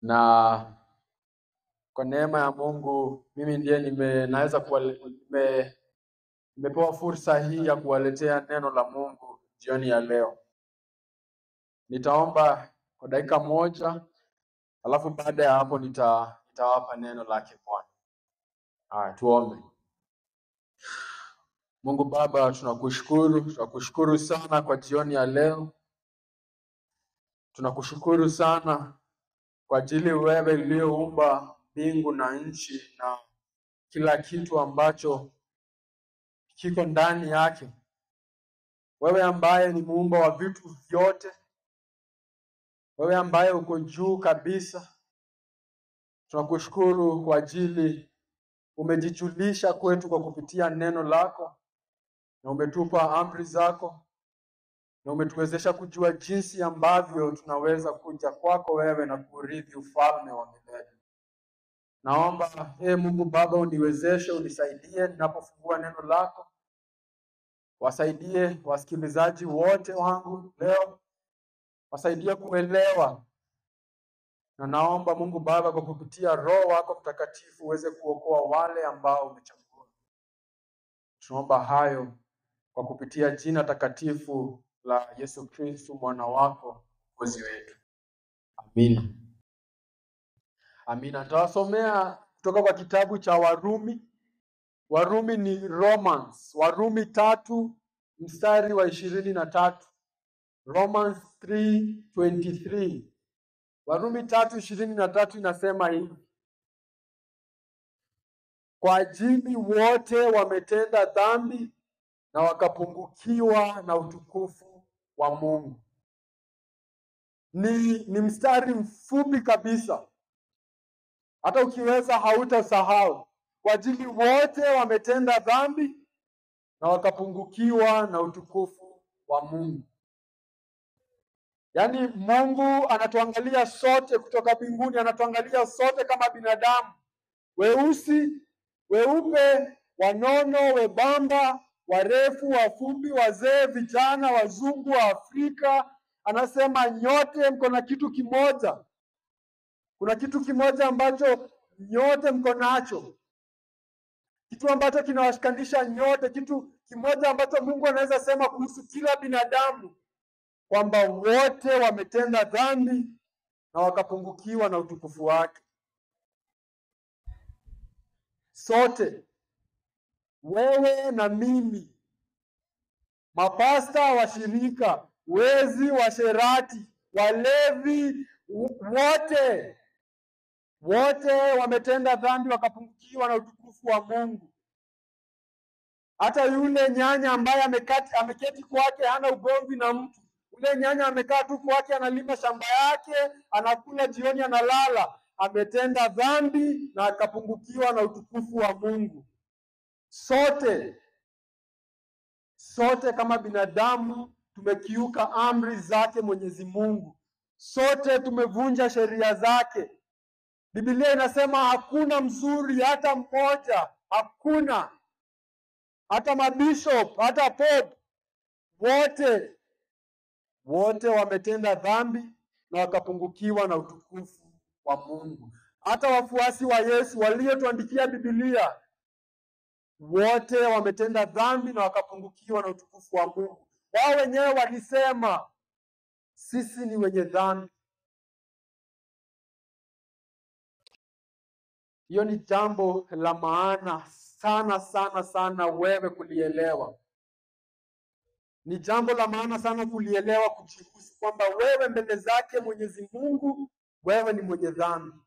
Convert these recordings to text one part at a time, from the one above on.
na kwa neema ya Mungu mimi ndiye nimepewa fursa hii ya kuwaletea neno la Mungu jioni ya leo. Nitaomba kwa dakika moja, alafu baada ya hapo nitawapa neno lake Bwana. Haya, tuombe. Mungu Baba, tunakushukuru sana kwa jioni ya leo. Tunakushukuru sana kwa ajili wewe uliyoumba mbingu na nchi na kila kitu ambacho kiko ndani yake. Wewe ambaye ni muumba wa vitu vyote, wewe ambaye uko juu kabisa, tunakushukuru kwa ajili umejijulisha kwetu kwa kupitia neno lako, na umetupa amri zako, na umetuwezesha kujua jinsi ambavyo tunaweza kuja kwako wewe na kurithi ufalme wa milele. Naomba Mungu Baba, uniwezeshe, unisaidie ninapofungua neno lako. Wasaidie wasikilizaji wote wangu leo, wasaidie kuelewa. Na naomba Mungu Baba, kwa kupitia Roho wako Mtakatifu uweze kuokoa wale ambao umechagua. Tunaomba hayo kwa kupitia jina takatifu la Yesu Kristo, mwana wako, Mwokozi wetu. Amina. Amina. Nitawasomea kutoka kwa kitabu cha Warumi. Warumi ni Romans. Warumi 3 mstari wa 23. Romans 3:23. Warumi 3:23 inasema hivi: kwa ajili wote wametenda dhambi na wakapungukiwa na utukufu wa Mungu. Ni mstari mfupi kabisa, hata ukiweza hautasahau. Kwa ajili wote wametenda dhambi na wakapungukiwa na utukufu wa Mungu. Yaani Mungu anatuangalia sote kutoka mbinguni, anatuangalia sote kama binadamu, weusi, weupe, wanono, webamba, warefu, wafupi, wazee, vijana, wazungu, wa Afrika. Anasema nyote mko na kitu kimoja. Kuna kitu kimoja ambacho nyote mko nacho, kitu ambacho kinawashikanisha nyote, kitu kimoja ambacho Mungu anaweza sema kuhusu kila binadamu, kwamba wote wametenda dhambi na wakapungukiwa na utukufu wake. Sote, wewe na mimi, mapasta, washirika, wezi, washerati, walevi, wote wametenda dhambi wakapungukiwa na utukufu wa Mungu. Hata yule nyanya ambaye ameketi kwake hana ugomvi na mtu. Yule nyanya amekaa tu kwake, analima shamba yake, anakula jioni, analala, ametenda dhambi na akapungukiwa na utukufu wa Mungu. Sote kama binadamu tumekiuka amri zake Mwenyezi Mungu. Sote tumevunja sheria zake. Biblia inasema hakuna mzuri hata mmoja, hakuna. Hata mabishop, hata pope, wote wametenda dhambi na wakapungukiwa na utukufu wa Mungu. Hata wafuasi wa Yesu waliotuandikia Biblia, wote wametenda dhambi na wakapungukiwa na utukufu wa Mungu. Wao wenyewe walisema sisi ni wenye dhambi. Hiyo ni jambo la maana sana wewe kulielewa. Ni jambo la maana sana kulielewa, kujihusu kwamba wewe mbele zake Mwenyezi Mungu, wewe ni mwenye dhambi.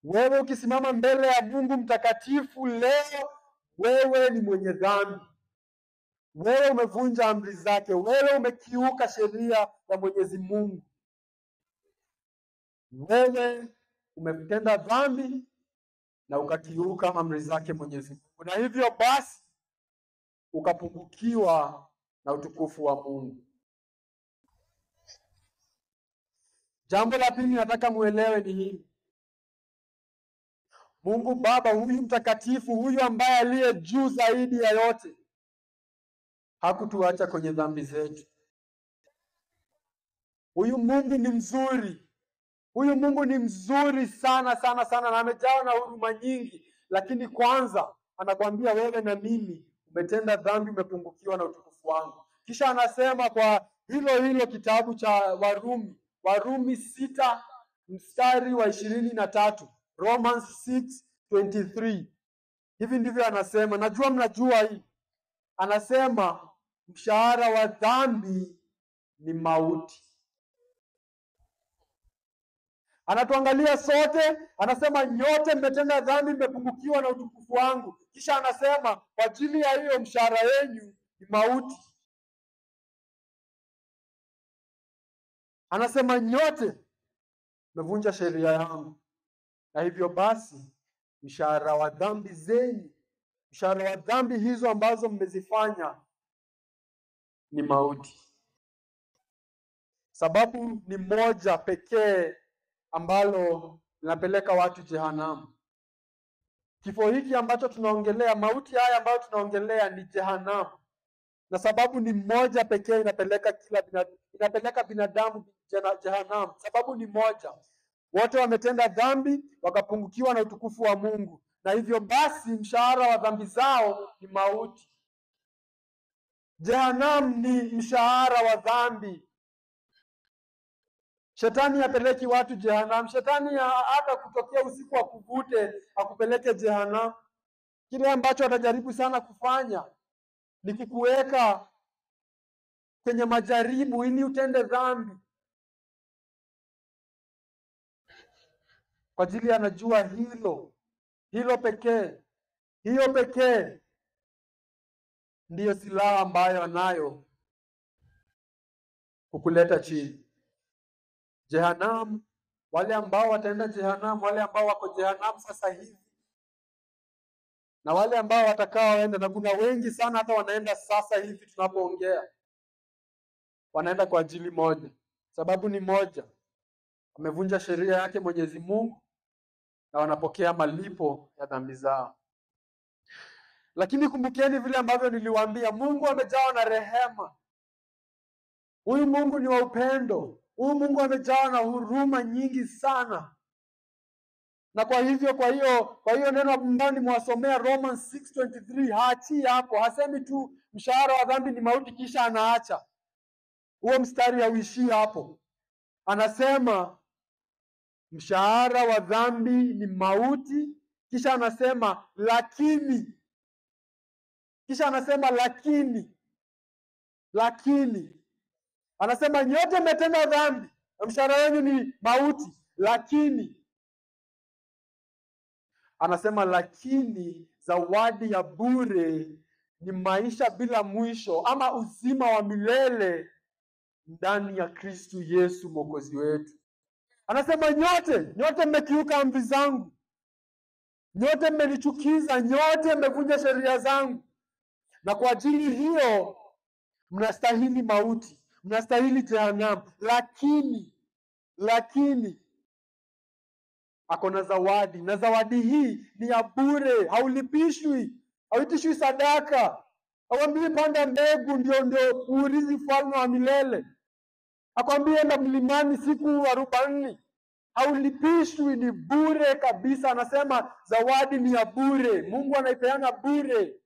Wewe ukisimama mbele ya Mungu mtakatifu leo, wewe ni mwenye dhambi. Wewe umevunja amri zake, wewe umekiuka sheria ya Mwenyezi Mungu. Wewe umetenda dhambi na ukakiuka amri zake Mwenyezi Mungu, na hivyo basi ukapungukiwa na utukufu wa Mungu. Jambo la pili nataka muelewe ni hili: Mungu Baba huyu mtakatifu, huyu ambaye aliye juu zaidi ya yote, hakutuacha kwenye dhambi zetu. Huyu Mungu ni mzuri. Huyu Mungu ni mzuri sana sana sana na amejawa na huruma nyingi, lakini kwanza anakwambia wewe na mimi umetenda dhambi, umepungukiwa na utukufu wangu. Kisha anasema kwa hilo kitabu cha Warumi 6 mstari wa 23, Romans 6:23. Hivi ndivyo anasema, najua mnajua hii. Anasema mshahara wa dhambi ni mauti. Anatuangalia sote, anasema nyote mmetenda dhambi, mmepungukiwa na utukufu wangu. Kisha anasema kwa ajili ya hiyo mshahara wenu ni mauti. Anasema nyote mmevunja sheria yangu, na hivyo basi mshahara wa dhambi zenu, mshahara wa dhambi hizo ambazo mmezifanya ni mauti. Sababu ni moja pekee ambalo linapeleka watu jehanamu. Kifo hiki ambacho tunaongelea, mauti haya ambayo tunaongelea ni jehanamu. Na sababu ni moja pekee inapeleka binadamu jehanamu. Sababu ni moja. Wote wametenda dhambi, wakapungukiwa na utukufu wa Mungu. Na hivyo basi mshahara wa dhambi zao ni mauti. Jehanamu ni mshahara wa dhambi. Shetani apeleki watu jehanamu. Shetani hata kutokea usiku akuvute akupeleke jehanamu. Kile ambacho atajaribu sana kufanya ni kukuweka kwenye majaribu ili utende dhambi. Kwa ajili anajua hilo pekee. Hiyo pekee ndiyo silaha ambayo anayo kukuleta chini. Jehanamu, wale ambao wataenda jehanamu, wale ambao wako jehanamu sasa hivi, na wale ambao watakao waenda, na kuna wengi sana hata wanaenda sasa hivi tunapoongea, wanaenda kwa ajili moja. Sababu ni moja, wamevunja sheria yake Mwenyezi Mungu na wanapokea malipo ya dhambi zao. Lakini kumbukeni vile ambavyo niliwaambia, Mungu amejawa na rehema. Huyu Mungu ni wa upendo. Huyu Mungu amejawa na huruma nyingi sana. Na kwa hiyo neno ambalo nimewasomea Romans 6:23 haachii hapo. Hasemi tu mshahara wa dhambi ni mauti kisha anaacha. Huo mstari hauishii hapo. Anasema mshahara wa dhambi ni mauti, kisha anasema lakini. Kisha anasema lakini. Anasema nyote mmetenda dhambi, na mshahara wenu ni mauti, lakini. Anasema lakini zawadi ya bure ni maisha bila mwisho, ama uzima wa milele ndani ya Kristo Yesu Mwokozi wetu. Anasema nyote mmekiuka amri zangu, nyote mmenichukiza, nyote mmevunja sheria zangu, na kwa ajili hiyo mnastahili mauti, mnastahili jehanamu. Lakini ako na zawadi, na zawadi hii ni ya bure, haulipishwi, hauitishwi sadaka. Akwambie panda mbegu ndio urithi ufalme wa milele. Akwambie enda mlimani siku 40. Haulipishwi, ni bure kabisa. Anasema zawadi ni ya bure. Mungu anaipeana bure.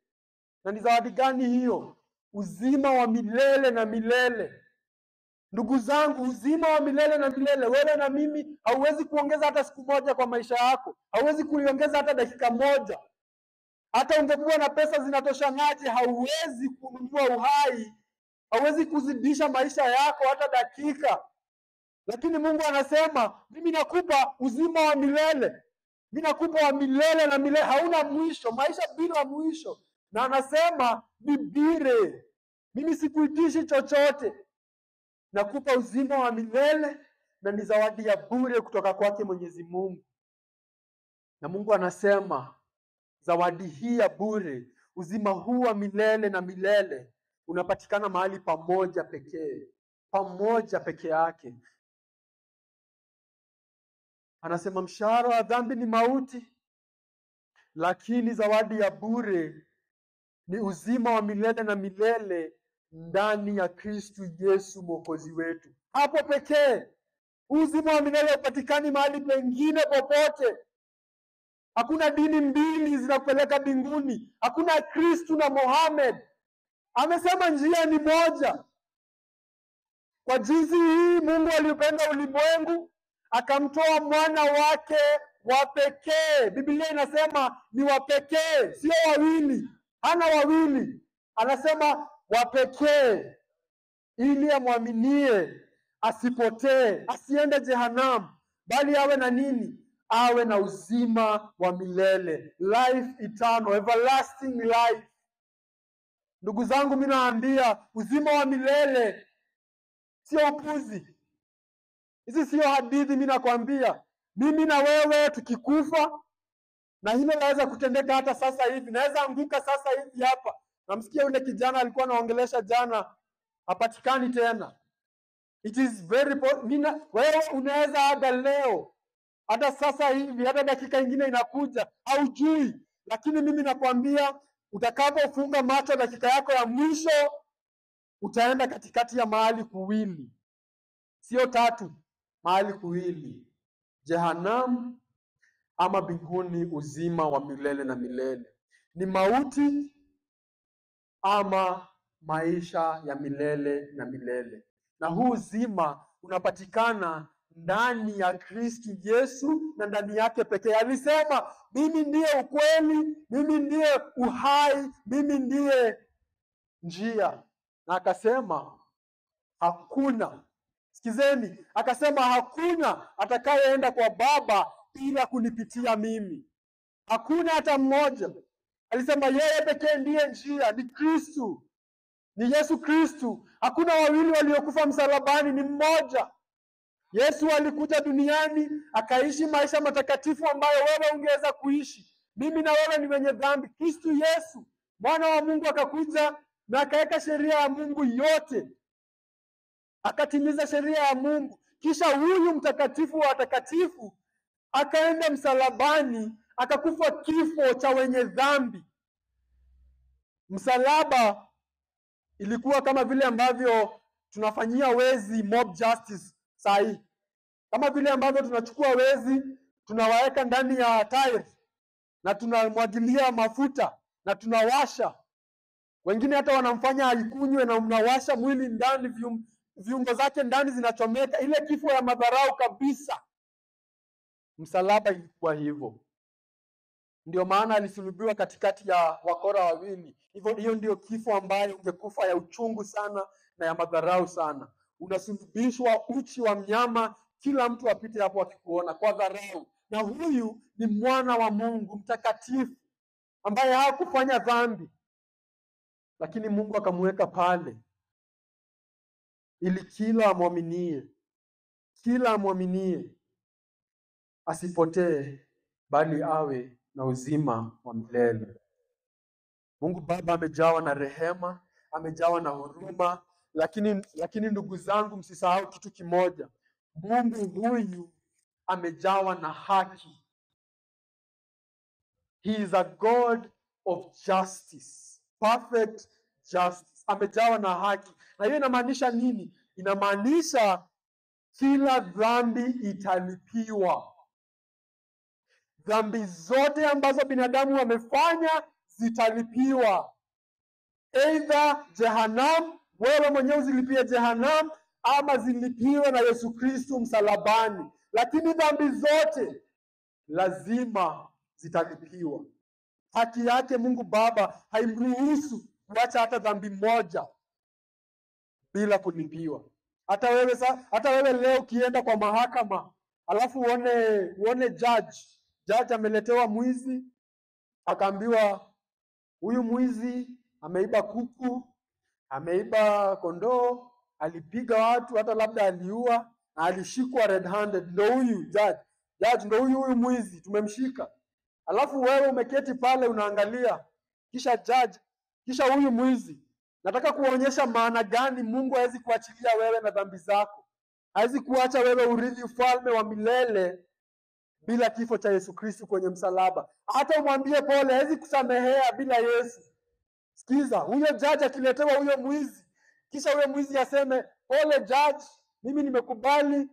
Na ni zawadi gani hiyo? Uzima wa milele na milele. Ndugu zangu, uzima wa milele na milele. Wewe na mimi hauwezi kuongeza hata siku moja kwa maisha yako. Hauwezi kuiongeza hata dakika moja. Hata ungekuwa na pesa zinatoshanaje, hauwezi kununua uhai. Hauwezi kuzidisha maisha yako hata dakika. Lakini Mungu anasema, mimi nakupa uzima wa milele. Mimi nakupa wa milele na milele, hauna mwisho, maisha bila mwisho. Na anasema ni bure. Mimi sikuitishi chochote. Nakupa uzima wa milele, na ni zawadi ya bure kutoka kwake Mwenyezi Mungu. Na Mungu anasema zawadi hii ya bure, uzima huu wa milele na milele, unapatikana mahali pamoja peke yake. Anasema mshahara wa dhambi ni mauti, lakini zawadi ya bure ni uzima wa milele na milele ndani ya Kristo Yesu Mwokozi wetu. Hapo pekee Uzima wa milele upatikani mahali pengine popote. Hakuna dini mbili zinakupeleka mbinguni. Hakuna Kristo na Mohamed. Amesema njia ni moja. Kwa jinsi hii Mungu aliupenda ulimwengu akamtoa mwana wake wa pekee. Biblia inasema ni wa pekee, sio wawili. Hana wawili. Anasema wa pekee, ili amwaminie asipotee, asiende jehanamu, bali awe na nini? Awe na uzima wa milele, life eternal, everlasting life. Ndugu zangu, mimi naambia uzima wa milele sio upuzi. Hizi sio hadithi. Mimi nakwambia, mimi na wewe tukikufa, na hilo laweza kutendeka hata sasa hivi. Naweza anguka sasa hivi hapa. Namsikia yule kijana alikuwa anaongelesha jana, hapatikani tena. It is very wewe unaweza aga leo, hata sasa hivi, hata dakika nyingine inakuja, haujui. Lakini mimi nakwambia, utakapofunga macho dakika yako ya mwisho, utaenda katikati ya mahali kuwili, sio tatu, mahali kuwili, jehanamu ama mbinguni, uzima wa milele na milele. Ni mauti ama maisha ya milele na milele. Na huu uzima unapatikana ndani ya Kristo Yesu na ndani yake pekee. Alisema, mimi ndiye ukweli, mimi ndiye uhai, mimi ndiye njia. Na akasema hakuna, sikizeni, akasema hakuna atakayeenda kwa Baba bila kunipitia mimi. Hakuna hata mmoja. Alisema yeye pekee ndiye njia, ni Kristo, ni Yesu Kristo. Hakuna wawili waliokufa msalabani, ni mmoja. Yesu alikuja duniani akaishi maisha matakatifu ambayo wewe ungeweza kuishi. Mimi na wewe ni wenye dhambi. Kristo Yesu mwana wa Mungu akakuja na akaweka sheria ya Mungu yote, akatimiza sheria ya Mungu. Kisha huyu mtakatifu wa watakatifu akaenda msalabani, akakufa kifo cha wenye dhambi. Msalaba ilikuwa kama vile ambavyo tunafanyia wezi mob justice sahi. Kama vile ambavyo tunachukua wezi, tunawaweka ndani ya tire na tunamwagilia mafuta na tunawasha. Wengine hata wanamfanya aikunywe na mnawasha mwili ndani, viungo zake ndani zinachomeka. Ile kifo ya madharau kabisa. Msalaba ilikuwa hivyo. Ndio maana alisulubiwa katikati ya wakora wawili. Hiyo ndio kifo ambayo ungekufa ya uchungu sana na ya madharau sana. Unasulubishwa uchi wa mnyama, kila mtu apite hapo akikuona kwa dharau. Na huyu ni mwana wa Mungu mtakatifu ambaye hakufanya dhambi, lakini Mungu akamweka pale ili kila amwaminie asipotee, bali awe na uzima wa milele. Mungu Baba amejawa na rehema, amejawa na huruma, lakini ndugu zangu, msisahau kitu kimoja. Mungu huyu amejawa na haki. He is a God of justice, perfect justice. Amejawa na haki. Na hiyo inamaanisha nini? Inamaanisha kila dhambi italipiwa. Dhambi zote ambazo binadamu wamefanya zitalipiwa. Either jehanamu, wewe mwenyewe uzilipie jehanamu, ama zilipiwe na Yesu Kristo msalabani. Lakini dhambi zote lazima zitalipiwa. Haki yake Mungu Baba haimruhusu kuacha hata dhambi moja bila kulipiwa. Hata wewe leo ukienda kwa mahakama, alafu uone judge ameletewa mwizi, akaambiwa huyu mwizi ameiba kuku, ameiba kondoo, alipiga watu, hata labda aliua, na alishikwa red handed. Ndio huyu judge ndio huyu mwizi tumemshika. Alafu wewe umeketi pale unaangalia, kisha huyu mwizi. Nataka kuonyesha maana gani Mungu hawezi kuachilia wewe na dhambi zako. Hawezi kuacha wewe urithi ufalme wa milele bila kifo cha Yesu Kristo kwenye msalaba. Hata umwambie pole, hawezi kusamehea bila Yesu. Sikiza, huyo judge akiletewa huyo mwizi, kisha huyo mwizi aseme, pole judge, mimi nimekubali,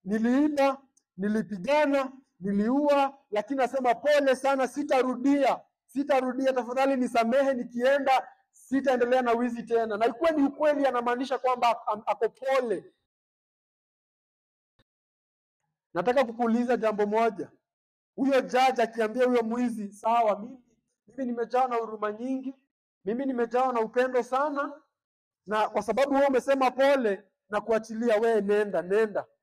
niliiba, nilipigana, niliua, lakini nasema pole sana, sitarudia, tafadhali nisamehe, nikienda sitaendelea na wizi tena. Na ikuwa ni ukweli, anamaanisha kwamba ako pole. Nataka kukuuliza jambo moja. Huyo judge akiambia huyo mwizi, sawa, mimi nimejawa na huruma nyingi, mimi nimejawa na upendo sana, na kwa sababu wewe umesema pole na kuachilia, wewe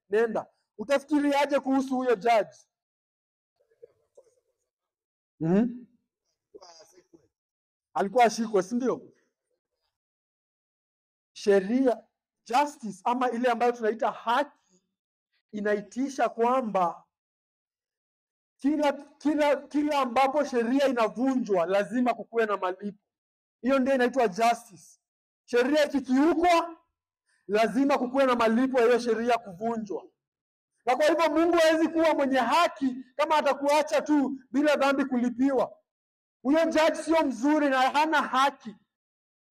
nenda. Utafikiriaje kuhusu huyo judge? Alikuwa ashikwe, si ndio? Sheria, justice, ama ile ambayo tunaita haki, inaitisha kwamba kila ambapo sheria inavunjwa lazima kukuwe na malipo. Hiyo ndio inaitwa justice. Sheria ikikiukwa lazima kukuwe na malipo ya hiyo sheria kuvunjwa. Na kwa hivyo Mungu hawezi kuwa mwenye haki kama atakuacha tu bila dhambi kulipiwa. Huyo judge sio mzuri na hana haki,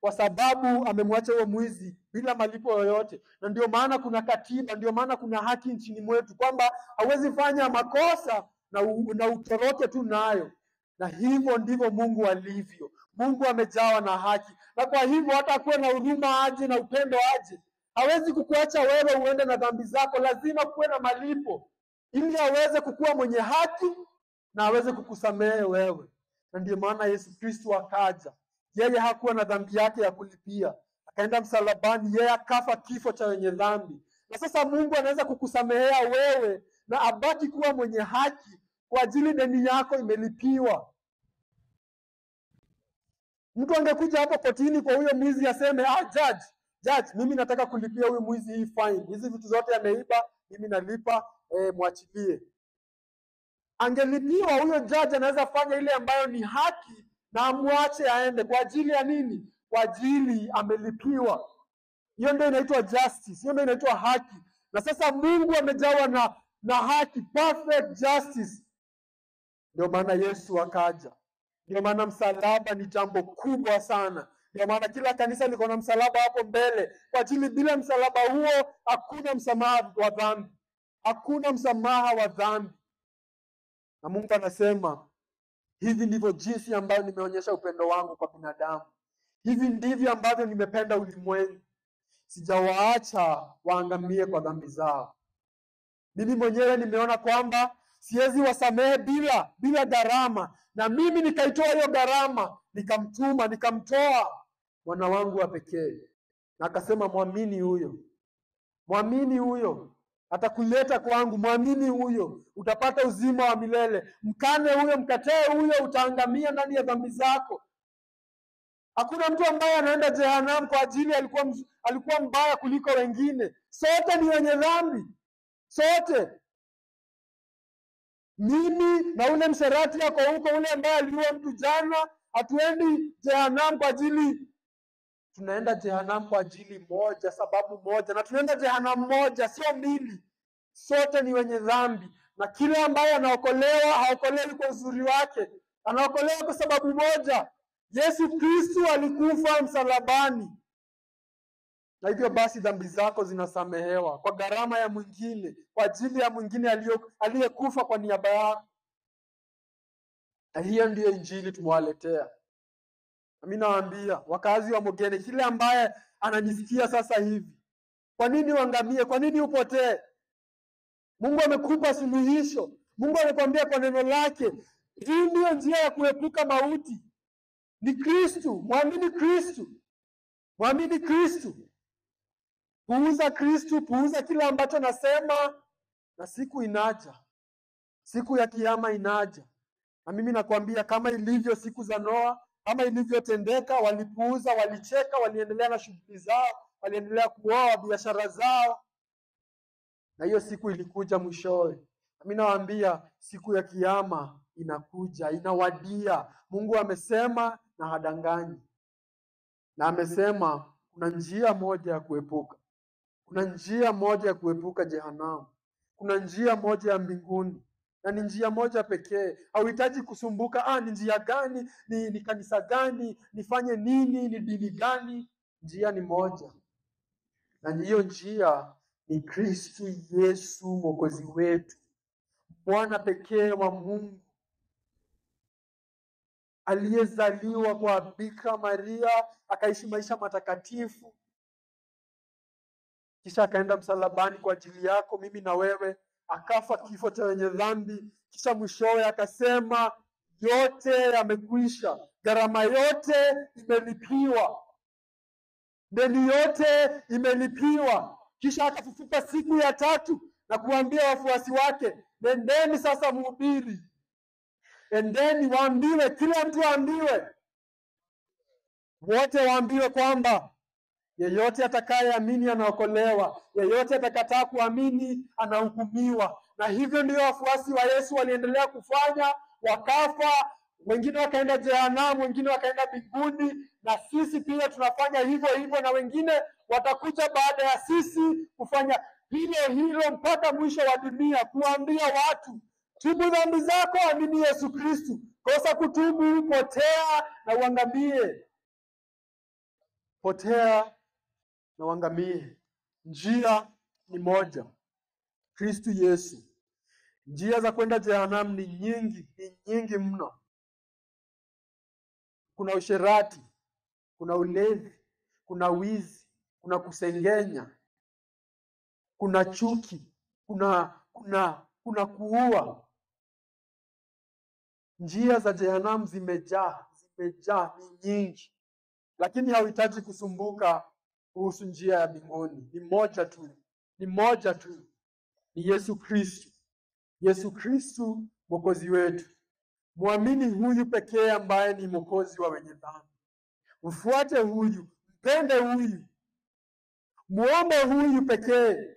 kwa sababu amemwacha huyo mwizi bila malipo yoyote. Na ndio maana kuna katiba, ndio maana kuna haki nchini mwetu, kwamba hawezi fanya makosa na utoroke tu nayo. Na hivyo ndivyo Mungu alivyo. Mungu amejawa na haki, na kwa hivyo hata kuwe na huruma aje na upendo aje, hawezi kukuacha wewe uende na dhambi zako. Lazima kuwe na malipo ili aweze kukuwa mwenye haki na aweze kukusamehe wewe. Na ndio maana Yesu Kristo akaja. Yeye hakuwa na dhambi yake ya kulipia, akaenda msalabani, yeye akafa kifo cha wenye dhambi. Na sasa Mungu anaweza kukusamehea wewe na abaki kuwa mwenye haki kwa ajili deni yako imelipiwa. Mtu angekuja hapo kotini kwa huyo mwizi aseme, judge, mimi nataka kulipia huyu mwizi hii fine, hizi vitu zote ameiba, mimi nalipa, mwachilie. Angelipiwa, huyo judge anaweza fanya ile ambayo ni haki na amwache aende. Kwa ajili ya nini? Kwa ajili amelipiwa. Hiyo ndio inaitwa justice, hiyo ndio inaitwa haki. Na sasa Mungu amejawa na haki, perfect justice. Ndio maana Yesu akaja. Ndio maana msalaba ni jambo kubwa sana. Ndio maana kila kanisa liko na msalaba hapo mbele, kwa ajili bila msalaba huo hakuna msamaha wa dhambi. Hakuna msamaha wa dhambi. Na Mungu anasema, hivi ndivyo jinsi ambayo nimeonyesha upendo wangu kwa binadamu. Hivi ndivyo ambavyo nimependa ulimwengu. Sijawaacha waangamie kwa dhambi zao. Mimi mwenyewe nimeona kwamba siwezi wasamehe bila gharama, na mimi nikaitoa hiyo gharama, nikamtoa mwana wangu wa pekee. Na akasema, mwamini huyo atakuleta kwangu, mwamini huyo utapata uzima wa milele. Mkane huyo, mkatae huyo, utaangamia ndani ya dhambi zako. Hakuna mtu ambaye anaenda jehanamu kwa ajili alikuwa mbaya kuliko wengine. Sote ni wenye dhambi, sote. Mimi na ule mserati yako huko, ule ambaye aliua mtu jana, hatuendi jehanamu kwa ajili, tunaenda jehanamu kwa ajili moja, sababu moja, na tunaenda jehanamu moja, sio mbili. Sote ni wenye dhambi, na kila ambaye anaokolewa haokolewi kwa uzuri wake, anaokolewa kwa sababu moja: Yesu Kristo alikufa msalabani. Na hivyo basi dhambi zako zinasamehewa kwa gharama ya mwingine, kwa ajili ya mwingine aliyekufa kwa niaba yako. Na hiyo ndiyo injili tumewaletea. Mimi nawaambia wakazi wa Mogene, kile ambaye ananisikia sasa hivi, kwa nini uangamie? Kwa nini upotee? Mungu amekupa suluhisho. Mungu amekwambia kwa neno lake, hii ndiyo njia ya kuepuka mauti. Ni Kristo. Mwamini Kristo. Mwamini Kristo. Puuza Kristo, puuza kile ambacho nasema, na siku inaja. Siku ya kiyama inaja. Na mimi nakwambia, kama ilivyo siku za Noa, kama ilivyotendeka, walipuuza, walicheka, waliendelea na shughuli zao, waliendelea kuoa, biashara zao. Na hiyo siku ilikuja mwishowe. Mimi nawaambia, siku ya kiyama inakuja, inawadia. Mungu amesema na hadanganyi. Na amesema kuna njia moja ya kuepuka. Kuna njia moja ya kuepuka jehanamu. Kuna njia moja ya mbinguni. Na ni njia moja pekee. Hauhitaji kusumbuka, ni njia gani, ni kanisa gani, nifanye nini, ni dini gani? Njia ni moja. Na hiyo njia ni Kristo Yesu Mwokozi wetu, mwana pekee wa Mungu, aliyezaliwa kwa Bikira Maria, akaishi maisha matakatifu, kisha akaenda msalabani kwa ajili yako mimi na wewe, akafa kifo cha wenye dhambi, kisha mwishowe akasema yote yamekwisha, gharama yote imelipiwa, deni yote imelipiwa. Kisha akafufuka siku ya tatu na kuambia wafuasi wake, nendeni sasa mhubiri, endeni waambiwe, kila mtu aambiwe, wote waambiwe kwamba yeyote atakayeamini anaokolewa, yeyote atakataa kuamini anahukumiwa. Na hivyo ndio wafuasi wa Yesu waliendelea kufanya, wakafa, wengine wakaenda jehanamu, wengine wakaenda mbinguni, na sisi pia tunafanya hivyo hivyo, na wengine watakuja baada ya sisi kufanya hilo hilo mpaka mwisho wa dunia, kuambia watu, tubu dhambi zako, amini Yesu Kristo. Kosa kutubu, potea na uangamie. Potea na uangamie. Njia ni moja, Kristo Yesu. Njia za kwenda jehanamu ni nyingi mno. Kuna usherati, kuna ulevi, kuna wizi, kuna kusengenya, kuna chuki, kuna kuua. Njia za jehanamu zimejaa ni nyingi. Lakini hauhitaji kusumbuka kuhusu njia ya mbinguni. Ni moja tu. Ni Yesu Kristo. Yesu Kristo Mwokozi wetu. Muamini huyu pekee ambaye ni Mwokozi wa wenye dhambi. Mfuate huyu, mpende huyu, muombe huyu pekee,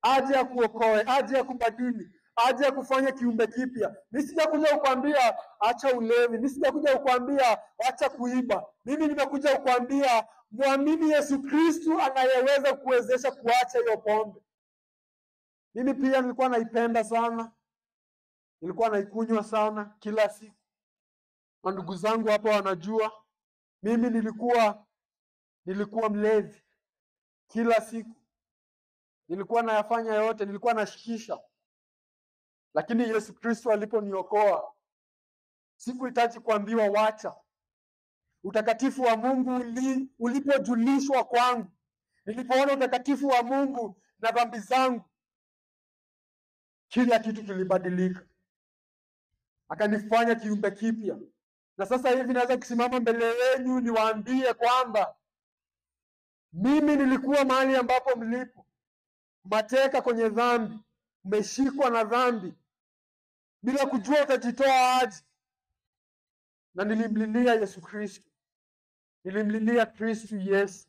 aje akuokoe, aje akubadili, aje akufanye kiumbe kipya. Mimi sijakuja kukwambia acha ulevi, mimi sijakuja kukwambia acha kuiba. Mimi nimekuja kukwambia muamini Yesu Kristo anayeweza kuwezesha kuacha hiyo pombe. Mimi pia nilikuwa naipenda sana. Nilikuwa naikunywa sana kila siku. Ndugu zangu hapa wanajua mimi nilikuwa mlevi kila siku. Nilikuwa nayafanya yote, nilikuwa nashikisha. Lakini Yesu Kristo aliponiokoa, sikuhitaji kuambiwa wacha. Utakatifu wa Mungu ulipojulishwa kwangu, nilipoona utakatifu wa Mungu na dhambi zangu, kila kitu kilibadilika. Akanifanya kiumbe kipya. Na sasa hivi naweza kusimama mbele yenu niwaambie kwamba mimi nilikuwa mahali ambapo mlipo, mateka kwenye dhambi, mmeshikwa na dhambi, bila kujua utajitoa aje. Na nilimlilia Yesu Kristo. Nilimlilia Kristo Yesu.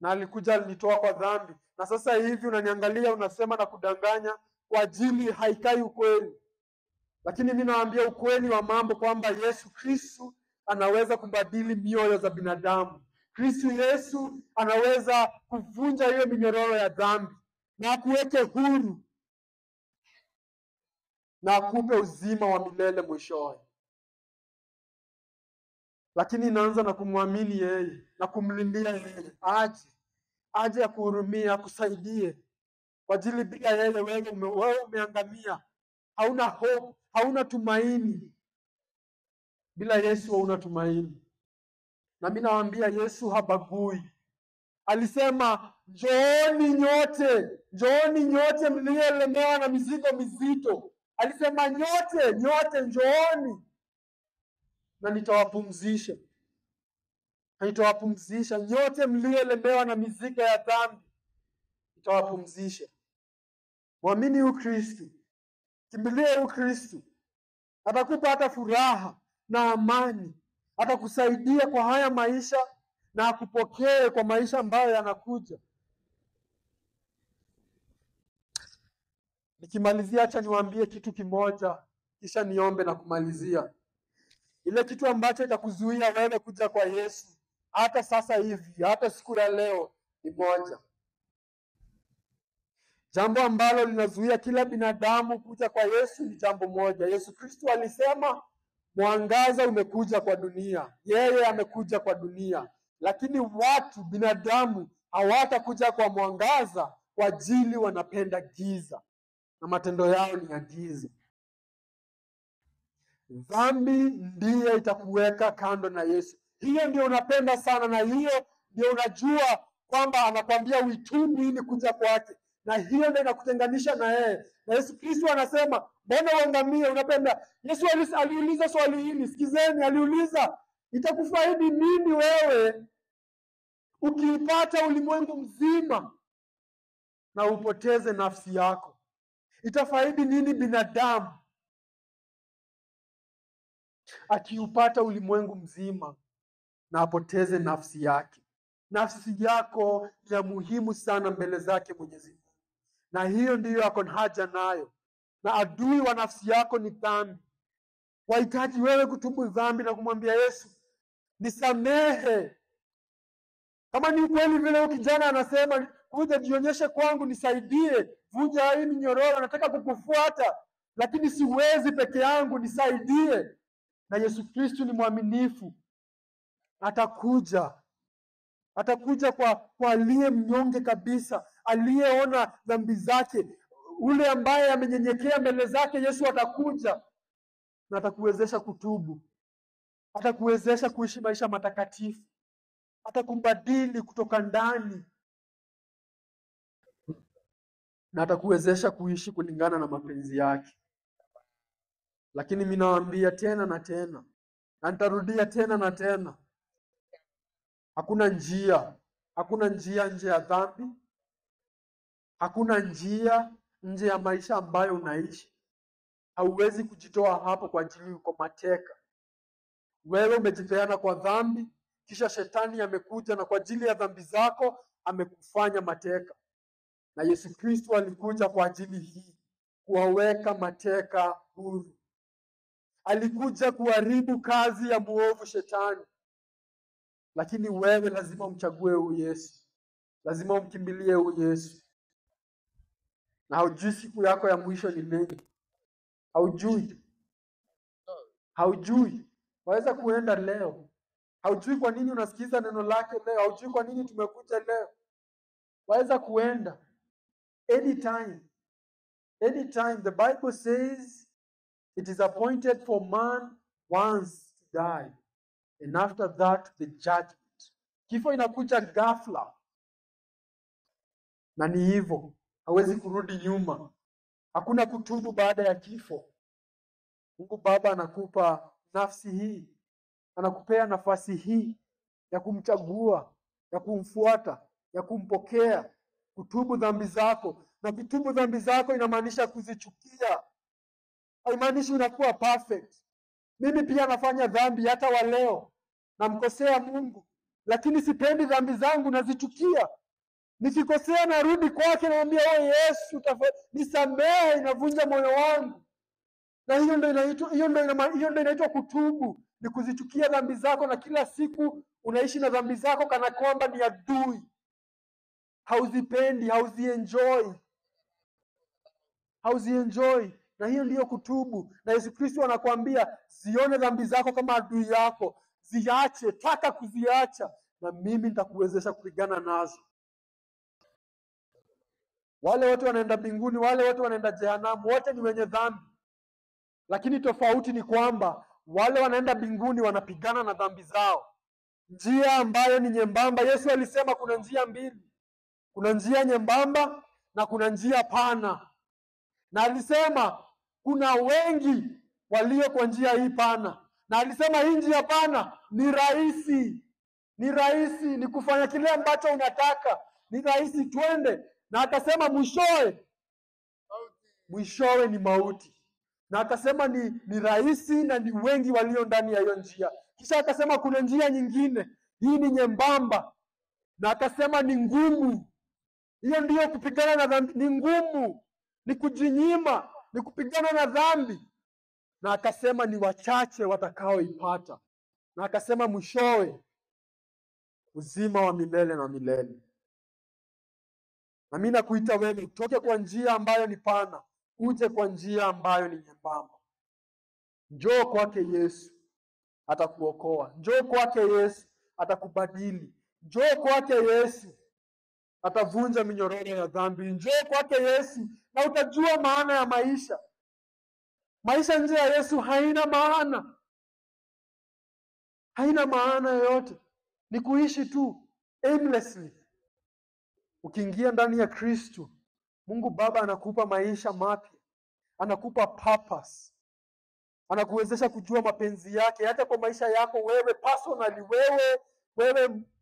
Na alikuja alinitoa kwa dhambi. Na sasa hivi unaniangalia unasema na kudanganya kwa ajili haikai ukweli. Lakini mimi naambia ukweli wa mambo kwamba Yesu Kristo anaweza kubadili mioyo za binadamu. Kristo Yesu anaweza kuvunja hiyo minyororo ya dhambi na kuweke huru na akupe uzima wa milele mwishowe. Lakini inaanza na kumwamini yeye na kumlindia yeye. Aje akuhurumia, akusaidie. Kwa ajili bila yeye wewe umeangamia. Hauna hope, hauna tumaini. Bila Yesu hauna tumaini. Na mimi nawaambia Yesu habagui. Alisema njooni nyote mliolemewa na mizigo mizito. Alisema nyote njooni na nitawapumzisha. Nyote mliolemewa na mizigo ya dhambi, nitawapumzisha. Muamini huyu Kristo. Kimbilie huyu Kristo. Atakupa hata furaha na amani. Atakusaidia kwa haya maisha na akupokee kwa maisha ambayo yanakuja. Nikimalizia acha niwaambie kitu kimoja kisha niombe na kumalizia. Ile kitu ambacho itakuzuia wewe kuja kwa Yesu hata sasa hivi, hata siku ya leo ni moja. Jambo ambalo linazuia kila binadamu kuja kwa Yesu ni jambo moja. Yesu Kristo alisema mwangaza umekuja kwa dunia. Yeye amekuja kwa dunia. Lakini binadamu hawatakuja kwa mwangaza kwa ajili wanapenda giza na matendo yao ni ya giza. Dhambi ndiye itakuweka kando na Yesu. Hiyo ndio unapenda sana, na hiyo ndio unajua kwamba anakwambia uitubu ili kuja kwake, na hiyo ndio inakutenganisha na yeye. Na Yesu Kristo anasema, mbona uangamie? Unapenda. Yesu aliuliza swali hili, sikizeni, aliuliza, itakufaidi nini wewe ukiipata ulimwengu mzima na upoteze nafsi yako? Itafaidi nini binadamu akiupata ulimwengu mzima na apoteze nafsi yake? Nafsi yako ni ya muhimu sana mbele zake Mwenyezi Mungu, na hiyo ndiyo ako haja nayo. Na adui wa nafsi yako ni dhambi. Wahitaji wewe kutubu dhambi na kumwambia Yesu, nisamehe. Kama ni kweli vile kijana anasema, kuja jionyeshe kwangu, nisaidie, vunja hii minyororo, nataka kukufuata lakini siwezi peke yangu, nisaidie. Na Yesu Kristo ni mwaminifu, atakuja kwa aliye mnyonge kabisa, aliyeona dhambi zake, ule ambaye amenyenyekea mbele zake. Yesu atakuja na atakuwezesha kutubu, atakuwezesha kuishi maisha matakatifu, atakubadili kutoka ndani, na atakuwezesha kuishi kulingana na mapenzi yake. Lakini mimi nawaambia tena na tena, na nitarudia tena na tena, hakuna njia nje ya dhambi. Hakuna njia nje ya maisha ambayo unaishi. Hauwezi kujitoa hapo kwa ajili uko mateka. Wewe umejipeana kwa dhambi, kisha shetani amekuja na kwa ajili ya dhambi zako amekufanya mateka. Na Yesu Kristo alikuja kwa ajili hii, kuwaweka mateka huru. Alikuja kuharibu kazi ya muovu shetani. Lakini wewe lazima umchague huyu Yesu. Lazima umkimbilie huyu Yesu. Na haujui siku yako ya mwisho ni lini. Haujui. Waweza kuenda leo. Haujui kwa nini unasikiza neno lake leo. Haujui kwa nini tumekuja leo. Waweza kuenda anytime. The Bible says it is appointed for man once to die, and after that the judgment. Kifo inakuja ghafla, na ni hivyo, hawezi kurudi nyuma. Hakuna kutubu baada ya kifo. Mungu Baba anakupa nafsi hii, anakupea nafasi hii ya kumchagua, ya kumfuata, ya kumpokea, kutubu dhambi zako. Na kutubu dhambi zako inamaanisha kuzichukia. Haimaanishi unakuwa perfect. Mimi pia nafanya dhambi hata wa leo. Namkosea Mungu, lakini sipendi dhambi zangu, nazichukia. Nikikosea narudi kwake, naambia wewe Yesu, nisamehe, inavunja moyo wangu. Na hiyo ndio inaitwa kutubu, ni kuzichukia dhambi zako, na kila siku unaishi na dhambi zako kana kwamba ni adui. Hauzipendi, hauzienjoy. Na hiyo ndiyo kutubu. Na Yesu Kristo anakuambia, zione dhambi zako kama adui yako, ziache, taka kuziacha, na mimi nitakuwezesha kupigana nazo. Wale wote wanaenda mbinguni, wale wote wanaenda jehanamu, wote ni wenye dhambi. Lakini tofauti ni kwamba wale wanaenda mbinguni wanapigana na dhambi zao, njia ambayo ni nyembamba. Yesu alisema kuna njia mbili. Kuna njia nyembamba na kuna njia pana. Na alisema kuna wengi walio kwa njia hii pana. Na alisema hii njia pana ni rahisi. Ni kufanya kile ambacho unataka. Ni rahisi, twende. Na akasema mwishowe ni mauti. Na akasema ni rahisi na ni wengi walio ndani ya hiyo njia. Kisha akasema kuna njia nyingine, hii ni nyembamba. Na akasema ni ngumu. Hiyo ndiyo kupigana na dhambi, ni ngumu, ni kujinyima, ni kupigana na dhambi. Na akasema ni wachache watakaoipata. Na akasema mwishowe uzima wa milele na milele. Na mimi nakuita wewe utoke kwa njia ambayo ni pana, uje kwa njia ambayo ni nyembamba. Njoo kwake Yesu, atakuokoa. Njoo kwake Yesu, atakubadili. Njoo kwake Yesu, atavunja minyororo ya dhambi. Njoo kwake Yesu na utajua maana ya maisha. Maisha nje ya Yesu haina maana. Haina maana yoyote. Ni kuishi tu aimlessly. Ukiingia ndani ya Kristo, Mungu Baba anakupa maisha mapya. Anakupa purpose. Anakuwezesha kujua mapenzi yake hata kwa maisha yako wewe personally,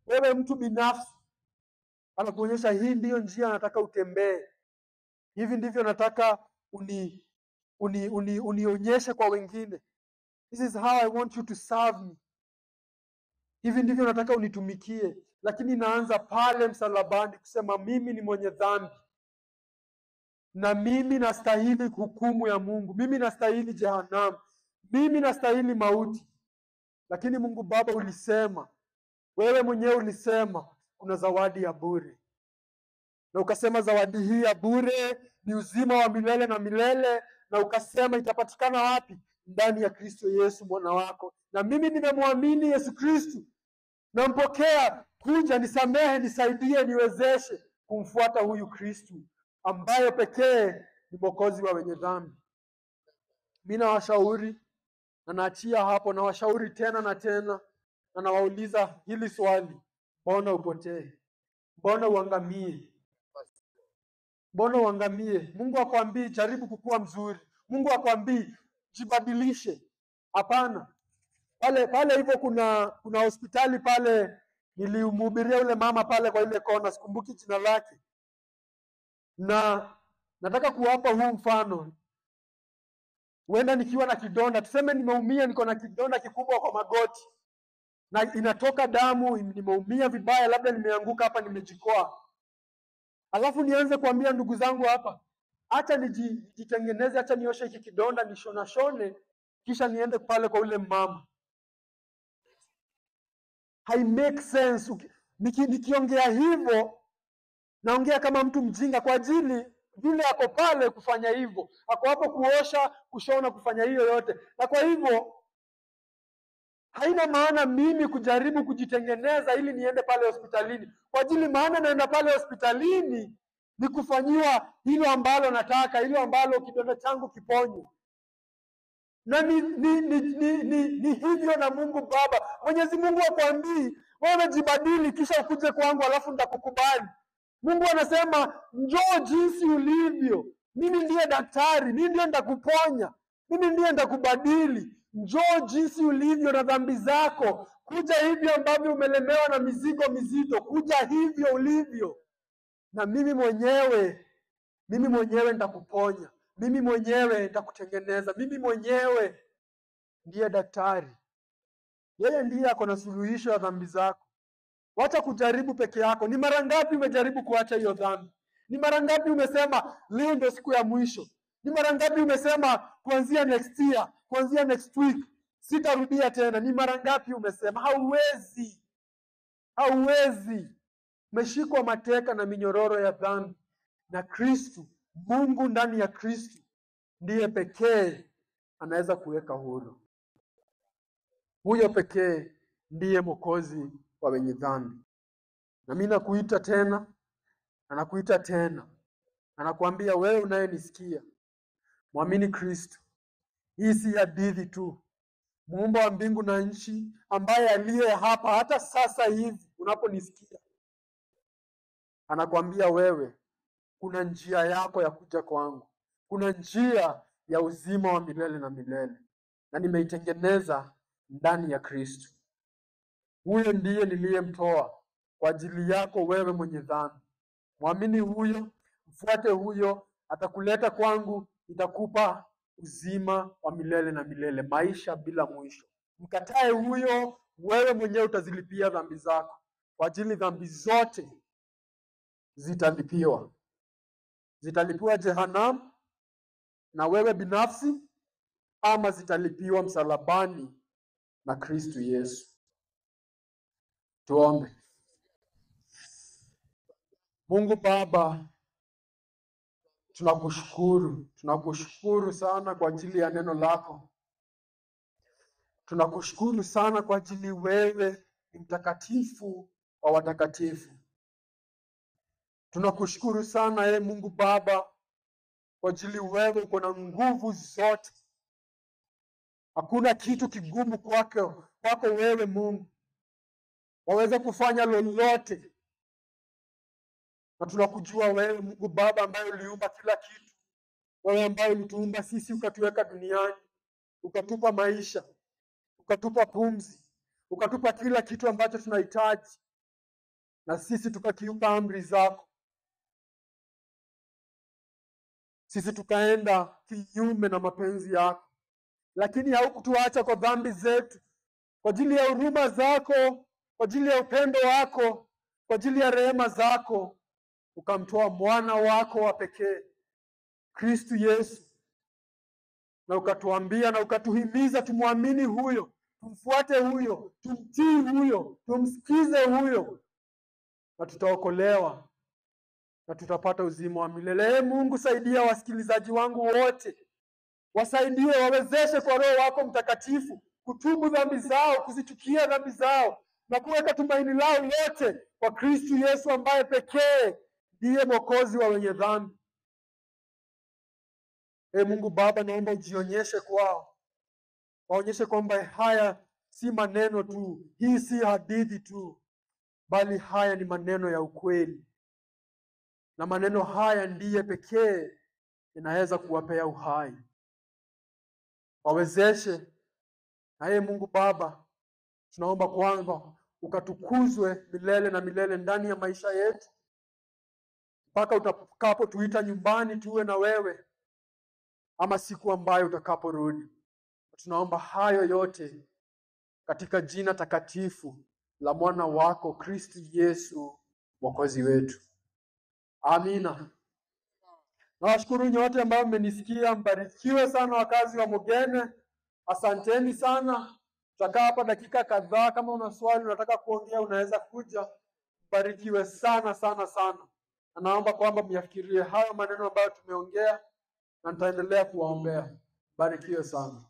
wewe mtu binafsi. Anakuonyesha hii ndiyo njia nataka utembee. Hivi ndivyo nataka unionyeshe kwa wengine. This is how I want you to serve me. Hivi ndivyo nataka unitumikie. Lakini naanza pale msalabani kusema mimi ni mwenye dhambi. Na mimi nastahili hukumu ya Mungu. Mimi nastahili jehanamu. Mimi nastahili mauti. Lakini Mungu Baba ulisema, wewe mwenyewe ulisema kuna zawadi ya bure. Na ukasema zawadi hii ya bure ni uzima wa milele na milele, na ukasema itapatikana wapi? Ndani ya Kristo Yesu mwana wako. Na mimi nimemwamini Yesu Kristo. Nampokea, kuja nisamehe, nisaidie, niwezeshe kumfuata huyu Kristo ambaye pekee ni mwokozi wa wenye dhambi. Mimi nawashauri na naachia hapo, na washauri tena na tena, na nawauliza hili swali: mbona upotee? Mbona uangamie? Mbona uangamie? Mungu akwambii jaribu kukua mzuri. Mungu akwambii jibadilishe. Hapana. Pale hivyo kuna hospitali pale, nilimhubiria yule mama pale kwa ile kona, sikumbuki jina lake. Na nataka kuwapa huu mfano. Huenda nikiwa na kidonda, tuseme nimeumia, niko na kidonda kikubwa kwa magoti. Na inatoka damu, nimeumia vibaya, labda nimeanguka hapa, nimejikoa. Alafu nianze kuambia ndugu zangu hapa, acha nijitengeneze, acha nioshe hiki kidonda, nishone, kisha niende pale kwa ule mama. Hai make sense. Nikiongea hivyo, naongea kama mtu mjinga kwa ajili yule ako pale kufanya hivyo. Ako hapo kuosha, kushona, kufanya hiyo yote. Na kwa hivyo haina maana mimi kujaribu kujitengeneza ili niende pale hospitalini. Kwa ajili maana naenda pale hospitalini ni kufanyiwa hilo ambalo nataka, hilo ambalo kidonda changu kiponywe. Na ni hivyo na Mungu Baba. Mwenyezi Mungu akwambii wewe jibadili kisha ukuje kwangu alafu nitakukubali. Mungu anasema njoo jinsi ulivyo. Mimi ndiye daktari, mimi ndiye nitakuponya. Mimi ndiye nitakubadili. Njoo jinsi ulivyo na dhambi zako. Kuja hivyo ambavyo umelemewa na mizigo mizito. Kuja hivyo ulivyo. Na mimi mwenyewe nitakuponya. Mimi mwenyewe nitakutengeneza. Mimi mwenyewe ndiye daktari. Yeye ndiye ako na suluhisho ya dhambi zako. Wacha kujaribu peke yako. Ni mara ngapi umejaribu kuacha hiyo dhambi? Ni mara ngapi umesema leo ndio siku ya mwisho? Ni mara ngapi umesema kuanzia next year, kuanzia next week sitarudia tena? Ni mara ngapi umesema? Hauwezi. Umeshikwa mateka na minyororo ya dhambi. Na Kristo, Mungu ndani ya Kristo ndiye pekee anaweza kuweka huru. Huyo pekee ndiye mwokozi wa wenye dhambi. Na mimi nakuita tena, anakuita tena. Anakuambia wewe unayenisikia, muamini Kristo. Hii si hadithi tu. Muumba wa mbingu na nchi, ambaye aliye hapa hata sasa hivi unaponisikia, anakuambia wewe kuna njia yako ya kuja kwangu. Kuna njia ya uzima wa milele na milele. Na nimeitengeneza ndani ya Kristo. Huyo ndiye niliyemtoa kwa ajili yako wewe mwenye dhambi. Muamini huyo, mfuate huyo, atakuleta kwangu, itakupa uzima wa milele na milele, maisha bila mwisho. Mkatae huyo, wewe mwenyewe utazilipia dhambi zako. Kwa ajili dhambi zote zitalipiwa. Zitalipiwa jehanamu na wewe binafsi, ama zitalipiwa msalabani na Kristo Yesu. Tuombe. Mungu Baba, tunakushukuru sana kwa ajili ya neno lako. Tunakushukuru sana kwa ajili wewe ni mtakatifu wa watakatifu. Tunakushukuru sana Mungu Baba, kwa ajili wewe uko na nguvu zote. Hakuna kitu kigumu kwako wewe Mungu. Waweza kufanya lolote. Na tunakujua wewe Mungu Baba ambaye uliumba kila kitu. Wewe ambaye ulituumba sisi ukatuweka duniani. Ukatupa maisha. Ukatupa pumzi. Ukatupa kila kitu ambacho tunahitaji. Na sisi tukakiuka amri zako. Sisi tukaenda kinyume na mapenzi yako. Lakini haukutuacha kwa dhambi zetu. Kwa ajili ya huruma zako, kwa ajili ya upendo wako, kwa ajili ya rehema zako, ukamtoa mwana wako wa pekee, Kristo Yesu. Na ukatuambia na ukatuhimiza tumwamini huyo, tumfuate huyo, tumtii huyo, tumsikize huyo, na tutaokolewa na tutapata uzima wa milele. Mungu, saidia wasikilizaji wangu wote. Wasaidie, wawezeshe kwa Roho wako Mtakatifu kutubu dhambi zao, kuzichukia dhambi zao na kuweka tumaini lao lote kwa Kristo Yesu ambaye pekee ndiye Mwokozi wa wenye dhambi. Mungu Baba, naomba ujionyeshe kwao. Waonyeshe kwamba haya si maneno tu, hii si hadithi tu, bali haya ni maneno ya ukweli. Na maneno haya ndiye pekee inaweza kuwapea uhai. Wawezeshe. Na Mungu Baba, tunaomba kwamba ukatukuzwe milele na milele ndani ya maisha yetu, mpaka utakapotuita nyumbani tuwe na wewe, ama siku ambayo utakaporudi. Tunaomba hayo yote katika jina takatifu la mwana wako Kristo Yesu Mwokozi wetu. Amina. Nawashukuru nyote ambao mmenisikia. Mbarikiwe sana wakazi wa Mugene. Asanteni sana. Tutakaa hapa dakika kadhaa. Kama una swali unataka kuongea unaweza kuja. Mbarikiwe sana sana sana. Na naomba kwamba myafikirie hayo maneno ambayo tumeongea, na nitaendelea kuwaombea. Mbarikiwe sana.